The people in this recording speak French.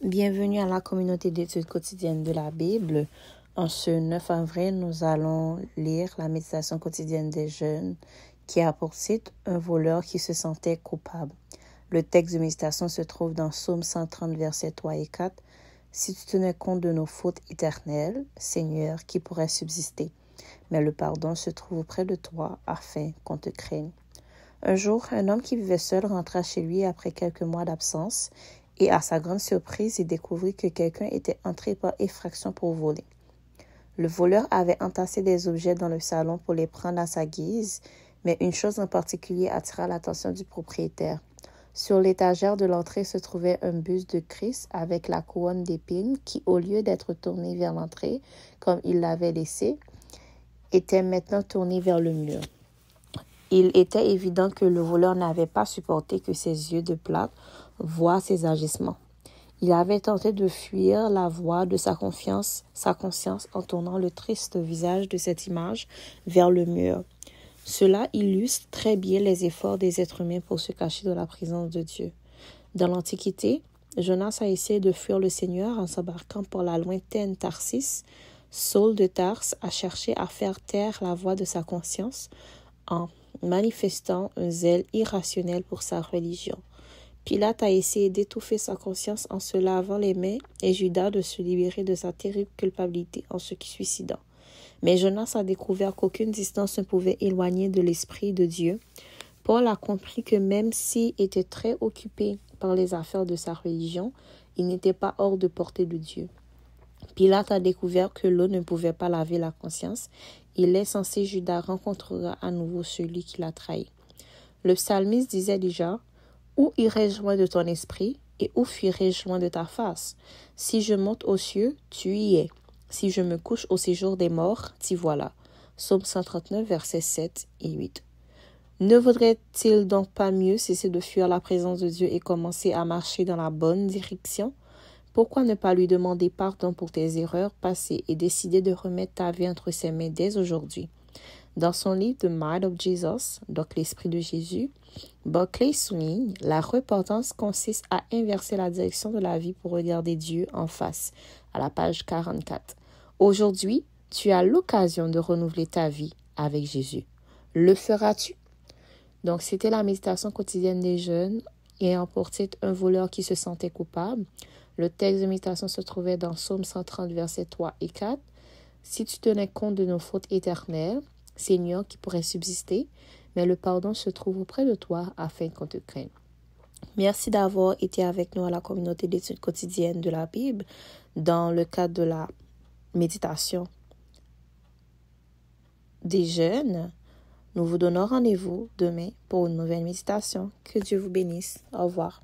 Bienvenue à la communauté d'études quotidiennes de la Bible. En ce 9 avril, nous allons lire la méditation quotidienne des jeunes qui a pour titre « Un voleur qui se sentait coupable ». Le texte de méditation se trouve dans Psaume 130, versets 3 et 4. « Si tu tenais compte de nos fautes éternelles, Seigneur, qui pourrait subsister? Mais le pardon se trouve auprès de toi afin qu'on te craigne. » Un jour, un homme qui vivait seul rentra chez lui après quelques mois d'absence et à sa grande surprise, il découvrit que quelqu'un était entré par effraction pour voler. Le voleur avait entassé des objets dans le salon pour les prendre à sa guise, mais une chose en particulier attira l'attention du propriétaire. Sur l'étagère de l'entrée se trouvait un buste de Christ avec la couronne d'épines qui, au lieu d'être tournée vers l'entrée, comme il l'avait laissé, était maintenant tournée vers le mur. Il était évident que le voleur n'avait pas supporté que ses yeux de plate voient ses agissements. Il avait tenté de fuir la voie de sa conscience en tournant le triste visage de cette image vers le mur. Cela illustre très bien les efforts des êtres humains pour se cacher de la présence de Dieu. Dans l'Antiquité, Jonas a essayé de fuir le Seigneur en s'embarquant pour la lointaine Tarsis. Saul de Tarse a cherché à faire taire la voix de sa conscience en manifestant un zèle irrationnel pour sa religion. Pilate a essayé d'étouffer sa conscience en se lavant les mains et Judas de se libérer de sa terrible culpabilité en se suicidant. Mais Jonas a découvert qu'aucune distance ne pouvait éloigner de l'Esprit de Dieu. Paul a compris que même s'il était très occupé par les affaires de sa religion, il n'était pas hors de portée de Dieu. Pilate a découvert que l'eau ne pouvait pas laver la conscience. Il est censé Judas rencontrera à nouveau celui qui l'a trahi. Le psalmiste disait déjà « Où irai-je loin de ton esprit et où fuirai-je loin de ta face? Si je monte aux cieux, tu y es. Si je me couche au séjour des morts, t'y voilà. » Psaume 139, versets 7 et 8. Ne vaudrait-il donc pas mieux cesser de fuir la présence de Dieu et commencer à marcher dans la bonne direction? Pourquoi ne pas lui demander pardon pour tes erreurs passées et décider de remettre ta vie entre ses mains dès aujourd'hui? Dans son livre The Mind of Jesus, donc l'Esprit de Jésus, Buckley souligne « La repentance consiste à inverser la direction de la vie pour regarder Dieu en face » à la page 44. Aujourd'hui, tu as l'occasion de renouveler ta vie avec Jésus. Le feras-tu? Donc, c'était la méditation quotidienne des jeunes ayant pour titre « Un voleur qui se sentait coupable ». Le texte de méditation se trouvait dans Psaume 130, versets 3 et 4. « Si tu tenais compte de nos fautes éternelles, Seigneur, qui pourrait subsister, mais le pardon se trouve auprès de toi afin qu'on te craigne. » Merci d'avoir été avec nous à la communauté d'études quotidiennes de la Bible dans le cadre de la méditation des jeunes. Nous vous donnons rendez-vous demain pour une nouvelle méditation. Que Dieu vous bénisse. Au revoir.